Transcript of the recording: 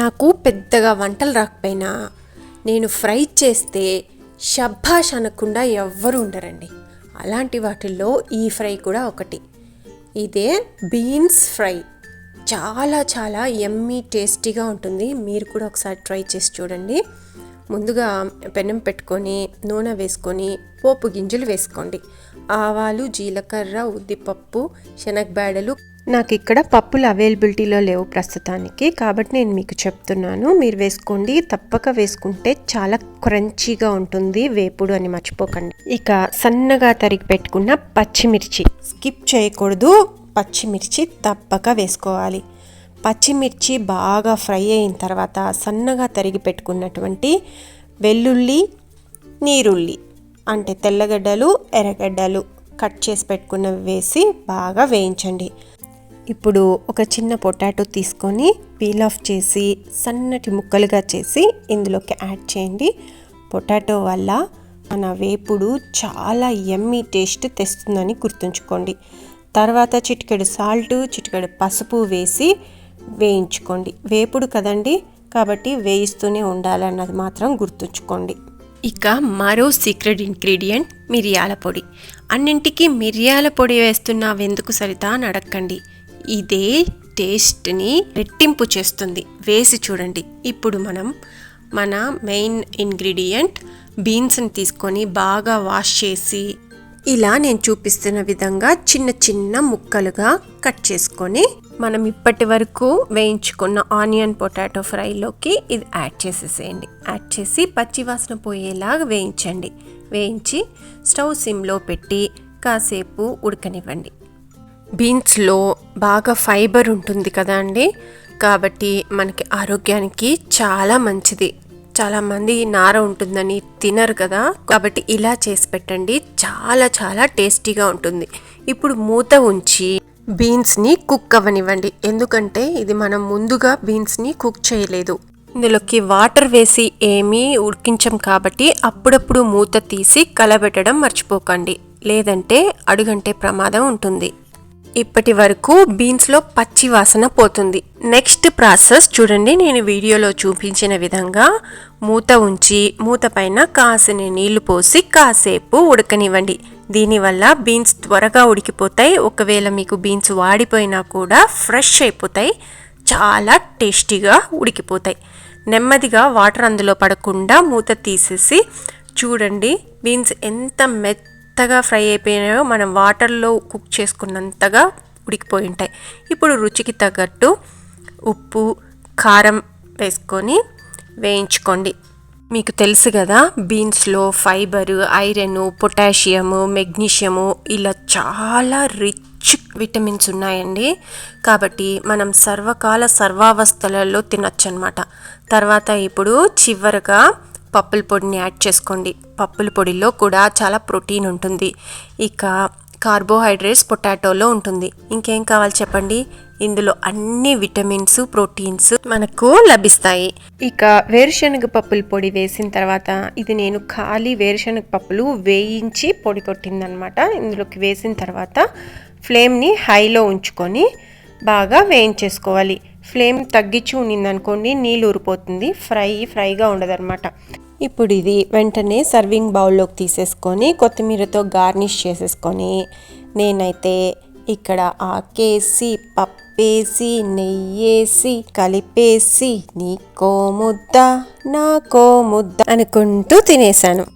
నాకు పెద్దగా వంటలు రాకపోయినా నేను ఫ్రై చేస్తే షబ్బాష్ అనకుండా ఎవ్వరు ఉండరండి. అలాంటి వాటిల్లో ఈ ఫ్రై కూడా ఒకటి. ఇదే బీన్స్ ఫ్రై. చాలా చాలా యమ్మీ టేస్టీగా ఉంటుంది. మీరు కూడా ఒకసారి ట్రై చేసి చూడండి. ముందుగా పెనం పెట్టుకొని నూనె వేసుకొని పోపు గింజలు వేసుకోండి. ఆవాలు, జీలకర్ర, ఉద్దిపప్పు, శనగబేడలు. నాకు ఇక్కడ పప్పులు అవైలబిలిటీలో లేవు ప్రస్తుతానికి, కాబట్టి నేను మీకు చెప్తున్నాను. మీరు వేసుకోండి, తప్పక వేసుకుంటే చాలా క్రంచీగా ఉంటుంది వేపుడు అని మర్చిపోకండి. ఇక సన్నగా తరిగి పెట్టుకున్న పచ్చిమిర్చి స్కిప్ చేయకూడదు. పచ్చిమిర్చి తప్పక వేసుకోవాలి. పచ్చిమిర్చి బాగా ఫ్రై అయిన తర్వాత సన్నగా తరిగి పెట్టుకున్నటువంటి వెల్లుల్లి, నీరుల్లి అంటే తెల్లగడ్డలు, ఎర్రగడ్డలు కట్ చేసి పెట్టుకున్నవి వేసి బాగా వేయించండి. ఇప్పుడు ఒక చిన్న పొటాటో తీసుకొని పీల్ ఆఫ్ చేసి సన్నటి ముక్కలుగా చేసి ఇందులోకి యాడ్ చేయండి. పొటాటో వల్ల మన వేపుడు చాలా యమ్మీ టేస్ట్ తెస్తుందని గుర్తుంచుకోండి. తర్వాత చిటికెడు సాల్ట్, చిటికెడు పసుపు వేసి వేయించుకోండి. వేపుడు కదండి, కాబట్టి వేయిస్తూనే ఉండాలన్నది మాత్రం గుర్తుంచుకోండి. ఇక మరో సీక్రెట్ ఇంగ్రీడియంట్ మిరియాల పొడి. అన్నింటికి మిరియాల పొడి వేస్తున్నావెందుకు సరితా అని అడగండి. ఇదే టేస్ట్ని రెట్టింపు చేస్తుంది. వేసి చూడండి. ఇప్పుడు మనం మన మెయిన్ ఇంగ్రీడియంట్ బీన్స్ని తీసుకొని బాగా వాష్ చేసి ఇలా నేను చూపిస్తున్న విధంగా చిన్న చిన్న ముక్కలుగా కట్ చేసుకొని మనం ఇప్పటి వరకు వేయించుకున్న ఆనియన్ పొటాటో ఫ్రైలోకి ఇది యాడ్ చేసేసేయండి. యాడ్ చేసి పచ్చివాసన పోయేలాగా వేయించండి. వేయించి స్టవ్ సిమ్లో పెట్టి కాసేపు ఉడకనివ్వండి. బీన్స్లో బాగా ఫైబర్ ఉంటుంది కదా అండి, కాబట్టి మనకి ఆరోగ్యానికి చాలా మంచిది. చాలామంది నార ఉంటుందని తినరు కదా, కాబట్టి ఇలా చేసి పెట్టండి. చాలా చాలా టేస్టీగా ఉంటుంది. ఇప్పుడు మూత ఉంచి బీన్స్ని కుక్ అవ్వనివ్వండి. ఎందుకంటే ఇది మనం ముందుగా బీన్స్ని కుక్ చేయలేదు. ఇందులోకి వాటర్ వేసి ఏమీ ఉడికించం కాబట్టి అప్పుడప్పుడు మూత తీసి కలబెట్టడం మర్చిపోకండి, లేదంటే అడుగంటే ప్రమాదం ఉంటుంది. ఇప్పటి వరకు బీన్స్లో పచ్చి వాసన పోతుంది. నెక్స్ట్ ప్రాసెస్ చూడండి. నేను వీడియోలో చూపించిన విధంగా మూత ఉంచి మూత పైన కాసిన నీళ్లు పోసి కాసేపు ఉడకనివ్వండి. దీనివల్ల బీన్స్ త్వరగా ఉడికిపోతాయి. ఒకవేళ మీకు బీన్స్ వాడిపోయినా కూడా ఫ్రెష్ అయిపోతాయి, చాలా టేస్టీగా ఉడికిపోతాయి. నెమ్మదిగా వాటర్ అందులో పడకుండా మూత తీసేసి చూడండి. బీన్స్ ఎంత మెత్తగా ఫ్రై అయిపోయినాయో, మనం వాటర్లో కుక్ చేసుకున్నంతగా ఉడికిపోయి ఉంటాయి. ఇప్పుడు రుచికి తగ్గట్టు ఉప్పు, కారం వేసుకొని వేయించుకోండి. మీకు తెలుసు కదా, బీన్స్లో ఫైబరు, ఐరన్, పొటాషియము, మెగ్నీషియము ఇలా చాలా రిచ్ విటమిన్స్ ఉన్నాయండి. కాబట్టి మనం సర్వకాల సర్వావస్థలలో తినొచ్చు అన్నమాట. తర్వాత ఇప్పుడు చివరగా పప్పుల పొడిని యాడ్ చేసుకోండి. పప్పుల పొడిలో కూడా చాలా ప్రోటీన్ ఉంటుంది. ఇక కార్బోహైడ్రేట్స్ పొటాటోలో ఉంటుంది. ఇంకేం కావాలి చెప్పండి. ఇందులో అన్ని విటమిన్స్, ప్రోటీన్స్ మనకు లభిస్తాయి. ఇక వేరుశనగ పప్పుల పొడి వేసిన తర్వాత, ఇది నేను ఖాళీ వేరుశనగ పప్పులు వేయించి పొడి కొట్టిందనమాట. ఇందులోకి వేసిన తర్వాత ఫ్లేమ్ని హైలో ఉంచుకొని బాగా వేయించేసుకోవాలి. ఫ్లేమ్ తగ్గించి ఉన్నిందనుకోండి నీళ్ళు ఊరిపోతుంది, ఫ్రైగా ఉండదన్నమాట. ఇప్పుడు ఇది వెంటనే సర్వింగ్ బౌల్లోకి తీసేసుకొని కొత్తిమీరతో గార్నిష్ చేసేసుకొని, నేనైతే ఇక్కడ ఆకేసి పప్పేసి నెయ్యేసి కలిపేసి నీకో ముద్ద నాకో ముద్ద అనుకుంటూ తినేసాను.